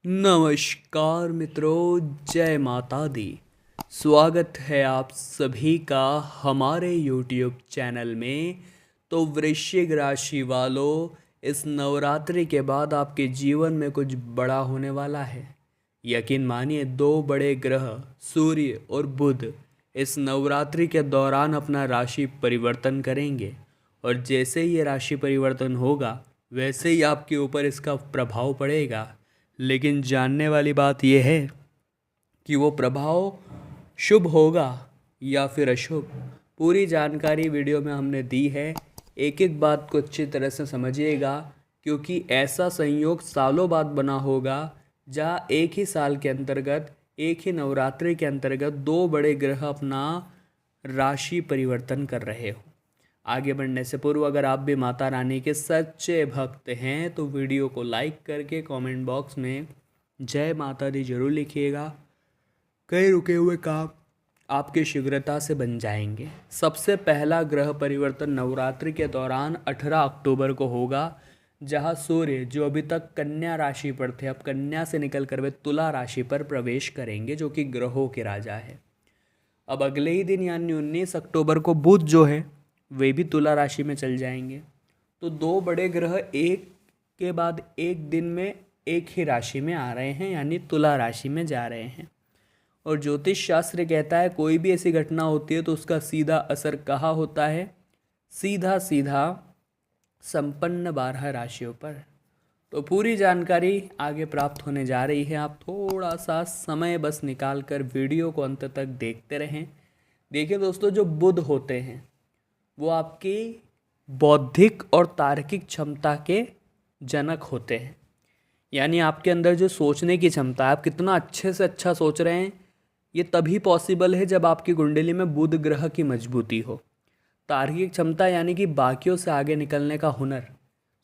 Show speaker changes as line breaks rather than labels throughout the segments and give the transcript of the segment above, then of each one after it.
नमस्कार मित्रों, जय माता दी। स्वागत है आप सभी का हमारे YouTube चैनल में। तो वृश्चिक राशि वालों, इस नवरात्रि के बाद आपके जीवन में कुछ बड़ा होने वाला है। यकीन मानिए, दो बड़े ग्रह सूर्य और बुध इस नवरात्रि के दौरान अपना राशि परिवर्तन करेंगे। और जैसे ही ये राशि परिवर्तन होगा वैसे ही आपके ऊपर इसका प्रभाव पड़ेगा। लेकिन जानने वाली बात यह है कि वो प्रभाव शुभ होगा या फिर अशुभ। पूरी जानकारी वीडियो में हमने दी है। एक एक बात को अच्छी तरह से समझिएगा, क्योंकि ऐसा संयोग सालों बाद बना होगा जहाँ एक ही साल के अंतर्गत, एक ही नवरात्रि के अंतर्गत दो बड़े ग्रह अपना राशि परिवर्तन कर रहे हो। आगे बढ़ने से पूर्व अगर आप भी माता रानी के सच्चे भक्त हैं तो वीडियो को लाइक करके कमेंट बॉक्स में जय माता दी जरूर लिखिएगा। कई रुके हुए काम आपके शीघ्रता से बन जाएंगे। सबसे पहला ग्रह परिवर्तन नवरात्रि के दौरान 18 अक्टूबर को होगा, जहां सूर्य जो अभी तक कन्या राशि पर थे अब कन्या से निकल कर वे तुला राशि पर प्रवेश करेंगे, जो कि ग्रहों के राजा है। अब अगले ही दिन यानी 19 अक्टूबर को बुध जो है वे भी तुला राशि में चल जाएंगे। तो दो बड़े ग्रह एक के बाद एक दिन में एक ही राशि में आ रहे हैं, यानी तुला राशि में जा रहे हैं। और ज्योतिष शास्त्र कहता है कोई भी ऐसी घटना होती है तो उसका सीधा असर कहाँ होता है? सीधा सीधा संपन्न 12 राशियों पर। तो पूरी जानकारी आगे प्राप्त होने जा रही है। आप थोड़ा सा समय बस निकाल कर वीडियो को अंत तक देखते रहें। देखिए दोस्तों, जो बुध होते हैं वो आपकी बौद्धिक और तार्किक क्षमता के जनक होते हैं। यानी आपके अंदर जो सोचने की क्षमता है, आप कितना अच्छे से अच्छा सोच रहे हैं, ये तभी पॉसिबल है जब आपकी कुंडली में बुध ग्रह की मजबूती हो। तार्किक क्षमता यानी कि बाकियों से आगे निकलने का हुनर।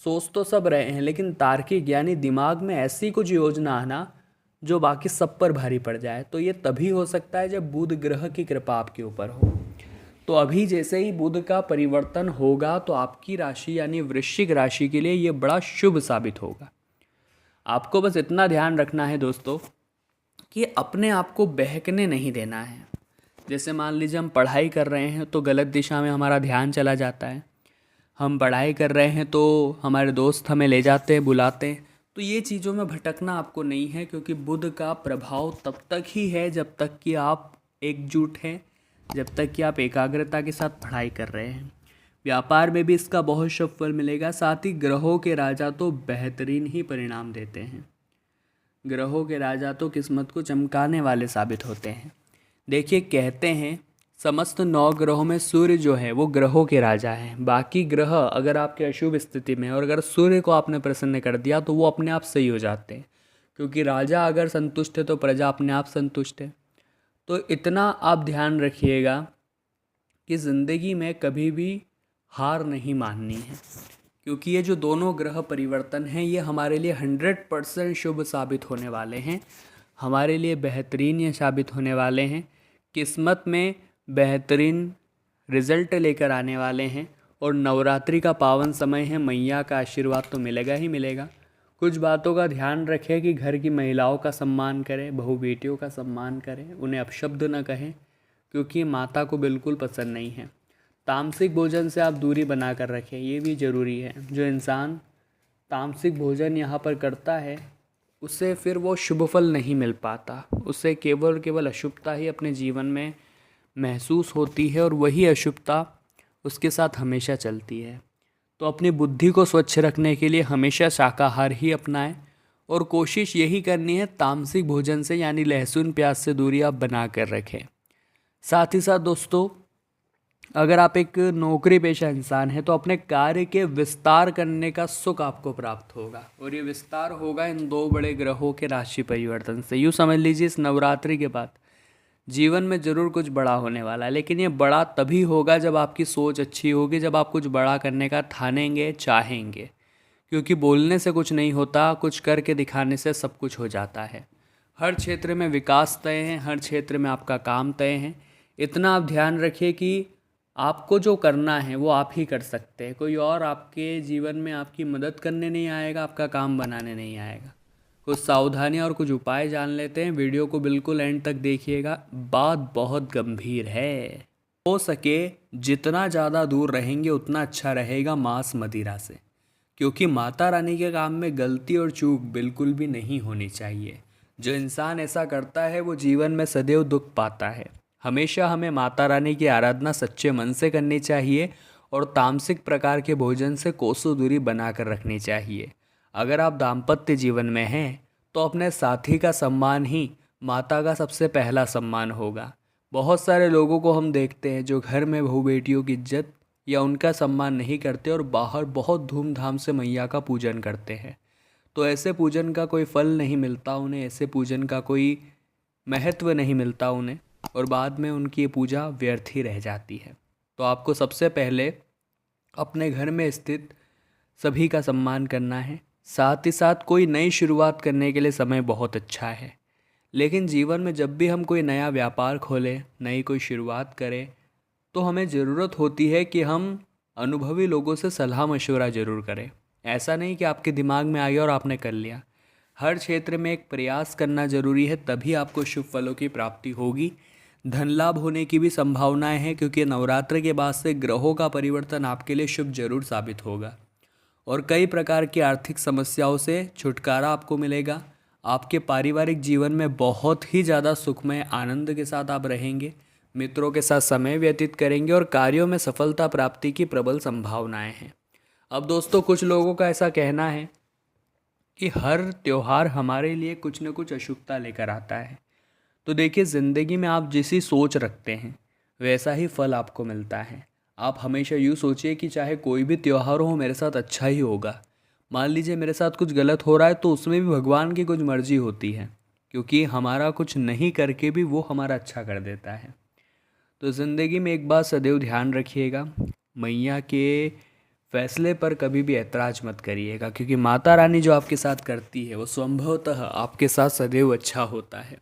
सोच तो सब रहे हैं लेकिन तार्किक यानी दिमाग में ऐसी कुछ योजना आना जो बाकी सब पर भारी पड़ जाए, तो ये तभी हो सकता है जब बुध ग्रह की कृपा आपके ऊपर हो। तो अभी जैसे ही बुध का परिवर्तन होगा तो आपकी राशि यानी वृश्चिक राशि के लिए ये बड़ा शुभ साबित होगा। आपको बस इतना ध्यान रखना है दोस्तों कि अपने आप को बहकने नहीं देना है। जैसे मान लीजिए हम पढ़ाई कर रहे हैं तो गलत दिशा में हमारा ध्यान चला जाता है। हम पढ़ाई कर रहे हैं तो हमारे दोस्त हमें ले जाते हैं, बुलाते हैं। तो ये चीज़ों में भटकना आपको नहीं है, क्योंकि बुध का प्रभाव तब तक ही है जब तक कि आप एकजुट हैं, जब तक कि आप एकाग्रता के साथ पढ़ाई कर रहे हैं। व्यापार में भी इसका बहुत शुभ फल मिलेगा। साथ ही ग्रहों के राजा तो बेहतरीन ही परिणाम देते हैं। ग्रहों के राजा तो किस्मत को चमकाने वाले साबित होते हैं। देखिए, कहते हैं समस्त 9 ग्रहों में सूर्य जो है वो ग्रहों के राजा हैं। बाकी ग्रह अगर आपके अशुभ स्थिति में और अगर सूर्य को आपने प्रसन्न कर दिया तो वो अपने आप सही हो जाते हैं, क्योंकि राजा अगर संतुष्ट है तो प्रजा अपने आप संतुष्ट है। तो इतना आप ध्यान रखिएगा कि ज़िंदगी में कभी भी हार नहीं माननी है, क्योंकि ये जो दोनों ग्रह परिवर्तन हैं ये हमारे लिए 100% शुभ साबित होने वाले हैं। हमारे लिए बेहतरीन ये साबित होने वाले हैं। किस्मत में बेहतरीन रिजल्ट लेकर आने वाले हैं। और नवरात्रि का पावन समय है, मैया का आशीर्वाद तो मिलेगा ही मिलेगा। कुछ बातों का ध्यान रखें कि घर की महिलाओं का सम्मान करें, बहू बेटियों का सम्मान करें, उन्हें अपशब्द न कहें, क्योंकि माता को बिल्कुल पसंद नहीं है। तामसिक भोजन से आप दूरी बना कर रखें, ये भी ज़रूरी है। जो इंसान तामसिक भोजन यहाँ पर करता है उससे फिर वो शुभ फल नहीं मिल पाता, उससे केवल केवल अशुभता ही अपने जीवन में महसूस होती है, और वही अशुभता उसके साथ हमेशा चलती है। तो अपनी बुद्धि को स्वच्छ रखने के लिए हमेशा शाकाहार ही अपनाएं, और कोशिश यही करनी है तामसिक भोजन से यानी लहसुन प्याज से दूरी आप बना कर रखें। साथ ही साथ दोस्तों, अगर आप एक नौकरी पेशा इंसान हैं तो अपने कार्य के विस्तार करने का सुख आपको प्राप्त होगा, और ये विस्तार होगा इन दो बड़े ग्रहों के राशि परिवर्तन से। यूँ समझ लीजिए, इस नवरात्रि के बाद जीवन में ज़रूर कुछ बड़ा होने वाला है, लेकिन ये बड़ा तभी होगा जब आपकी सोच अच्छी होगी, जब आप कुछ बड़ा करने का ठानेंगे, चाहेंगे। क्योंकि बोलने से कुछ नहीं होता, कुछ करके दिखाने से सब कुछ हो जाता है। हर क्षेत्र में विकास तय है, हर क्षेत्र में आपका काम तय है। इतना आप ध्यान रखिए कि आपको जो करना है वो आप ही कर सकते हैं। कोई और आपके जीवन में आपकी मदद करने नहीं आएगा, आपका काम बनाने नहीं आएगा। कुछ सावधानियाँ और कुछ उपाय जान लेते हैं। वीडियो को बिल्कुल एंड तक देखिएगा, बात बहुत गंभीर है। हो सके जितना ज़्यादा दूर रहेंगे उतना अच्छा रहेगा मांस मदिरा से, क्योंकि माता रानी के काम में गलती और चूक बिल्कुल भी नहीं होनी चाहिए। जो इंसान ऐसा करता है वो जीवन में सदैव दुख पाता है। हमेशा हमें माता रानी की आराधना सच्चे मन से करनी चाहिए और तामसिक प्रकार के भोजन से कोसों दूरी बनाकर रखनी चाहिए। अगर आप दाम्पत्य जीवन में हैं तो अपने साथी का सम्मान ही माता का सबसे पहला सम्मान होगा। बहुत सारे लोगों को हम देखते हैं जो घर में बहू बेटियों की इज्जत या उनका सम्मान नहीं करते और बाहर बहुत धूमधाम से मैया का पूजन करते हैं। तो ऐसे पूजन का कोई फल नहीं मिलता उन्हें, ऐसे पूजन का कोई महत्व नहीं मिलता उन्हें, और बाद में उनकी ये पूजा व्यर्थ ही रह जाती है। तो आपको सबसे पहले अपने घर में स्थित सभी का सम्मान करना है। साथ ही साथ कोई नई शुरुआत करने के लिए समय बहुत अच्छा है। लेकिन जीवन में जब भी हम कोई नया व्यापार खोलें, नई कोई शुरुआत करें, तो हमें ज़रूरत होती है कि हम अनुभवी लोगों से सलाह मशवरा ज़रूर करें। ऐसा नहीं कि आपके दिमाग में आ गया और आपने कर लिया। हर क्षेत्र में एक प्रयास करना जरूरी है, तभी आपको शुभ फलों की प्राप्ति होगी। धन लाभ होने की भी संभावनाएं हैं, क्योंकि नवरात्र के बाद से ग्रहों का परिवर्तन आपके लिए शुभ जरूर साबित होगा और कई प्रकार की आर्थिक समस्याओं से छुटकारा आपको मिलेगा। आपके पारिवारिक जीवन में बहुत ही ज़्यादा सुखमय आनंद के साथ आप रहेंगे, मित्रों के साथ समय व्यतीत करेंगे और कार्यों में सफलता प्राप्ति की प्रबल संभावनाएं हैं। अब दोस्तों, कुछ लोगों का ऐसा कहना है कि हर त्यौहार हमारे लिए कुछ न कुछ अशुभता लेकर आता है। तो देखिए, ज़िंदगी में आप जैसी सोच रखते हैं वैसा ही फल आपको मिलता है। आप हमेशा यूँ सोचिए कि चाहे कोई भी त्यौहार हो मेरे साथ अच्छा ही होगा। मान लीजिए मेरे साथ कुछ गलत हो रहा है तो उसमें भी भगवान की कुछ मर्जी होती है, क्योंकि हमारा कुछ नहीं करके भी वो हमारा अच्छा कर देता है। तो ज़िंदगी में एक बात सदैव ध्यान रखिएगा, मैया के फैसले पर कभी भी ऐतराज़ मत करिएगा, क्योंकि माता रानी जो आपके साथ करती है वो संभवतः आपके साथ सदैव अच्छा होता है।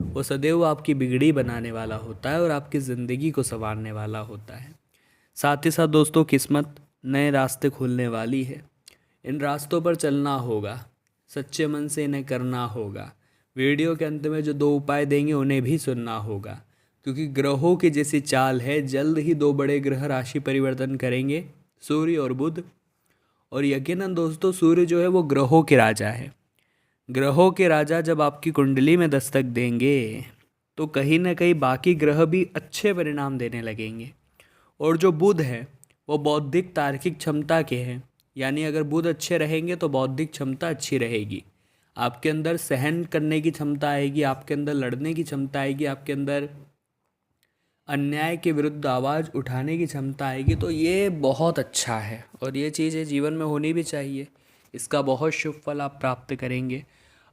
वो सदैव आपकी बिगड़ी बनाने वाला होता है और आपकी ज़िंदगी को संवारने वाला होता है। साथ ही साथ दोस्तों, किस्मत नए रास्ते खुलने वाली है। इन रास्तों पर चलना होगा, सच्चे मन से इन्हें करना होगा। वीडियो के अंत में जो 2 उपाय देंगे उन्हें भी सुनना होगा, क्योंकि ग्रहों की जैसी चाल है, जल्द ही 2 बड़े ग्रह राशि परिवर्तन करेंगे, सूर्य और बुध। और यकीनन दोस्तों, सूर्य जो है वो ग्रहों के राजा है। ग्रहों के राजा जब आपकी कुंडली में दस्तक देंगे तो कहीं ना कहीं बाकी ग्रह भी अच्छे परिणाम देने लगेंगे। और जो बुध है वो बौद्धिक तार्किक क्षमता के हैं, यानी अगर बुध अच्छे रहेंगे तो बौद्धिक क्षमता अच्छी रहेगी। आपके अंदर सहन करने की क्षमता आएगी, आपके अंदर लड़ने की क्षमता आएगी, आपके अंदर अन्याय के विरुद्ध आवाज़ उठाने की क्षमता आएगी। तो ये बहुत अच्छा है और ये चीज़ें जीवन में होनी भी चाहिए। इसका बहुत शुभ फल आप प्राप्त करेंगे।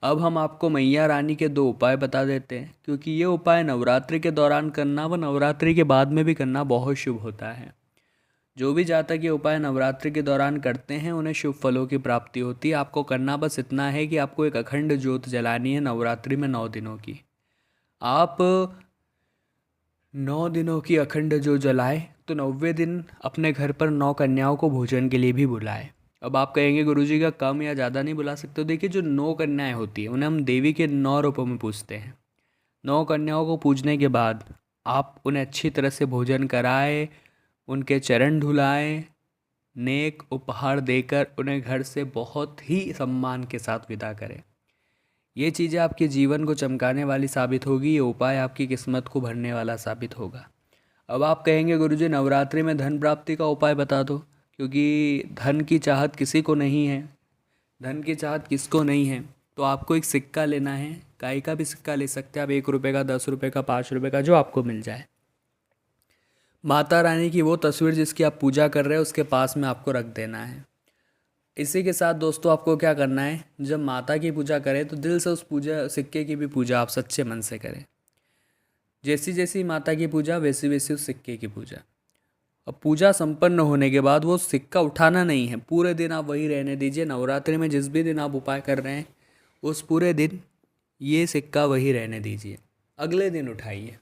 अब हम आपको मैया रानी के 2 उपाय बता देते हैं, क्योंकि ये उपाय नवरात्रि के दौरान करना व नवरात्रि के बाद में भी करना बहुत शुभ होता है। जो भी जातक ये उपाय नवरात्रि के दौरान करते हैं उन्हें शुभ फलों की प्राप्ति होती है। आपको करना बस इतना है कि आपको एक अखंड ज्योत जलानी है नवरात्रि में 9 दिनों की। आप 9 दिनों की अखंड जो जलाए तो 9वें दिन अपने घर पर 9 कन्याओं को भोजन के लिए भी बुलाए। अब आप कहेंगे गुरुजी का कम या ज़्यादा नहीं बुला सकते। तो देखिए, जो 9 कन्याएं होती हैं उन्हें हम देवी के 9 रूपों में पूजते हैं। 9 कन्याओं को पूजने के बाद आप उन्हें अच्छी तरह से भोजन कराएं, उनके चरण धुलाएं, नेक उपहार देकर उन्हें घर से बहुत ही सम्मान के साथ विदा करें। ये चीज़ें आपके जीवन को चमकाने वाली साबित होगी। ये उपाय आपकी किस्मत को भरने वाला साबित होगा। अब आप कहेंगे गुरुजी नवरात्रि में धन प्राप्ति का उपाय बता दो, क्योंकि धन की चाहत किसी को नहीं है। धन की चाहत किसको नहीं है? तो आपको एक सिक्का लेना है, काय का भी सिक्का ले सकते हैं आप, 1 रुपये का, 10 रुपये का, 5 रुपये का, जो आपको मिल जाए। माता रानी की वो तस्वीर जिसकी आप पूजा कर रहे हैं उसके पास में आपको रख देना है। इसी के साथ दोस्तों आपको क्या करना है, जब माता की पूजा करें तो दिल से उस पूजा सिक्के की भी पूजा आप सच्चे मन से करें। जैसी जैसी माता की पूजा वैसी वैसी उस सिक्के की पूजा। अब पूजा संपन्न होने के बाद वो सिक्का उठाना नहीं है, पूरे दिन आप वही रहने दीजिए। नवरात्रि में जिस भी दिन आप उपाय कर रहे हैं उस पूरे दिन ये सिक्का वही रहने दीजिए। अगले दिन उठाइए।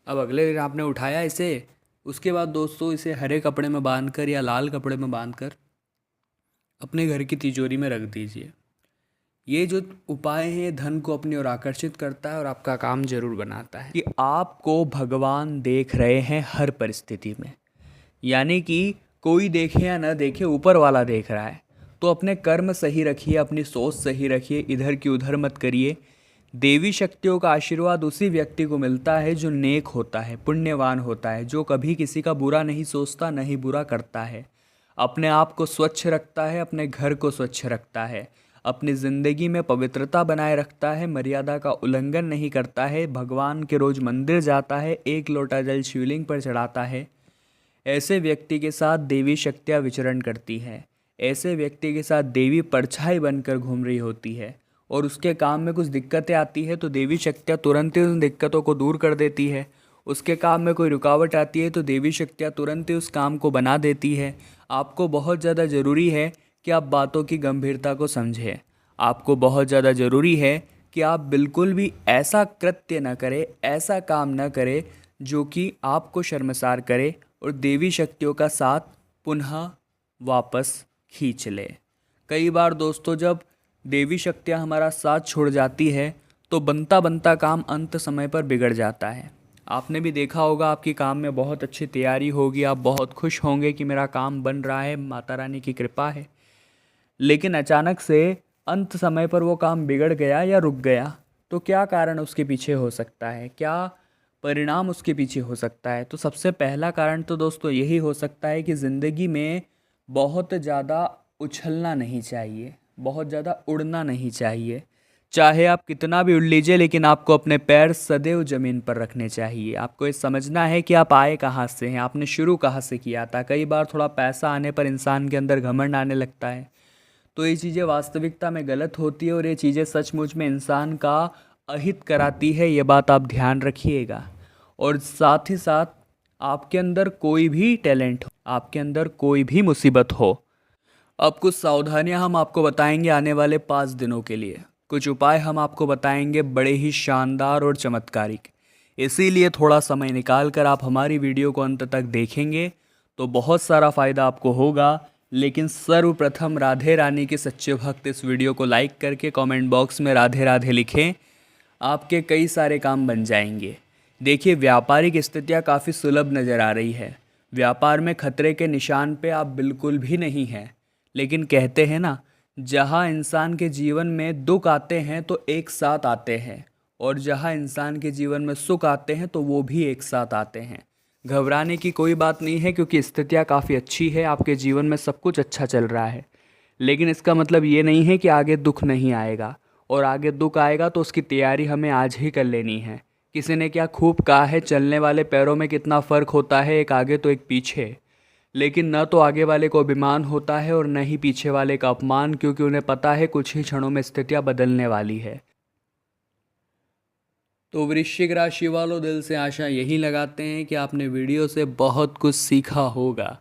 अब अगले दिन आपने उठाया इसे, उसके बाद दोस्तों इसे हरे कपड़े में बांधकर या लाल कपड़े में बांधकर अपने घर की तिजोरी में रख दीजिए। ये जो उपाय हैं धन को अपनी ओर आकर्षित करता है और आपका काम जरूर बनाता है कि आपको भगवान देख रहे हैं हर परिस्थिति में। यानी कि कोई देखे या न देखे, ऊपर वाला देख रहा है। तो अपने कर्म सही रखिए, अपनी सोच सही रखिए, इधर की उधर मत करिए। देवी शक्तियों का आशीर्वाद उसी व्यक्ति को मिलता है जो नेक होता है, पुण्यवान होता है, जो कभी किसी का बुरा नहीं सोचता, नहीं बुरा करता है, अपने आप को स्वच्छ रखता है, अपने घर को स्वच्छ रखता है, अपनी ज़िंदगी में पवित्रता बनाए रखता है, मर्यादा का उल्लंघन नहीं करता है, भगवान के रोज़ मंदिर जाता है, एक लोटा जल शिवलिंग पर चढ़ाता है। ऐसे व्यक्ति के साथ देवी शक्तियाँ विचरण करती हैं। ऐसे व्यक्ति के साथ देवी परछाई बनकर घूम रही होती है और उसके काम में कुछ दिक्कतें आती है तो देवी शक्तियाँ तुरंत ही उन दिक्कतों को दूर कर देती है। उसके काम में कोई रुकावट आती है तो देवी शक्तियाँ तुरंत ही उस काम को बना देती है। आपको बहुत ज़्यादा ज़रूरी है कि आप बातों की गंभीरता को समझें। आपको बहुत ज़्यादा ज़रूरी है कि आप बिल्कुल भी ऐसा कृत्य न करें, ऐसा काम न करें जो कि आपको शर्मसार करे और देवी शक्तियों का साथ पुनः वापस खींच ले। कई बार दोस्तों जब देवी शक्तियाँ हमारा साथ छोड़ जाती है तो बनता बनता काम अंत समय पर बिगड़ जाता है। आपने भी देखा होगा, आपकी काम में बहुत अच्छी तैयारी होगी, आप बहुत खुश होंगे कि मेरा काम बन रहा है, माता रानी की कृपा है। लेकिन अचानक से अंत समय पर वो काम बिगड़ गया या रुक गया, तो क्या कारण उसके पीछे हो सकता है, क्या परिणाम उसके पीछे हो सकता है? तो सबसे पहला कारण तो दोस्तों यही हो सकता है कि ज़िंदगी में बहुत ज़्यादा उछलना नहीं चाहिए, बहुत ज़्यादा उड़ना नहीं चाहिए। चाहे आप कितना भी उड़ लीजिए, लेकिन आपको अपने पैर सदैव ज़मीन पर रखने चाहिए। आपको ये समझना है कि आप आए कहाँ से हैं, आपने शुरू कहाँ से किया था। कई बार थोड़ा पैसा आने पर इंसान के अंदर घमंड आने लगता है, तो ये चीज़ें वास्तविकता में गलत होती है और ये चीज़ें सचमुच में इंसान का अहित कराती है। ये बात आप ध्यान रखिएगा। और साथ ही साथ आपके अंदर कोई भी टैलेंट हो, आपके अंदर कोई भी मुसीबत हो, अब कुछ सावधानियां हम आपको बताएंगे आने वाले 5 दिनों के लिए। कुछ उपाय हम आपको बताएंगे बड़े ही शानदार और चमत्कारिक। इसीलिए थोड़ा समय निकाल कर आप हमारी वीडियो को अंत तक देखेंगे तो बहुत सारा फ़ायदा आपको होगा। लेकिन सर्वप्रथम राधे रानी के सच्चे भक्त इस वीडियो को लाइक करके कमेंट बॉक्स में राधे राधे लिखें। आपके कई सारे काम बन जाएंगे। देखिए, व्यापारिक स्थितियाँ काफ़ी सुलभ नज़र आ रही है। व्यापार में खतरे के निशान पे आप बिल्कुल भी नहीं हैं। लेकिन कहते हैं ना, जहाँ इंसान के जीवन में दुख आते हैं तो एक साथ आते हैं, और जहाँ इंसान के जीवन में सुख आते हैं तो वो भी एक साथ आते हैं। घबराने की कोई बात नहीं है, क्योंकि स्थितियाँ काफ़ी अच्छी है, आपके जीवन में सब कुछ अच्छा चल रहा है। लेकिन इसका मतलब ये नहीं है कि आगे दुख नहीं आएगा, और आगे दुख आएगा तो उसकी तैयारी हमें आज ही कर लेनी है। किसी ने क्या खूब कहा है, चलने वाले पैरों में कितना फ़र्क होता है, एक आगे तो एक पीछे। लेकिन न तो आगे वाले को अभिमान होता है और न ही पीछे वाले का अपमान, क्योंकि उन्हें पता है कुछ ही क्षणों में स्थितियाँ बदलने वाली है। तो वृश्चिक राशि वालों, दिल से आशा यही लगाते हैं कि आपने वीडियो से बहुत कुछ सीखा होगा।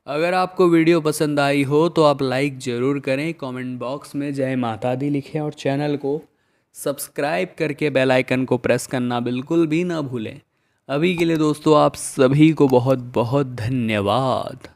अगर आपको वीडियो पसंद आई हो तो आप लाइक ज़रूर करें, कमेंट बॉक्स में जय माता दी लिखें और चैनल को सब्सक्राइब करके बेल आइकन को प्रेस करना बिल्कुल भी ना भूलें। अभी के लिए दोस्तों आप सभी को बहुत बहुत धन्यवाद।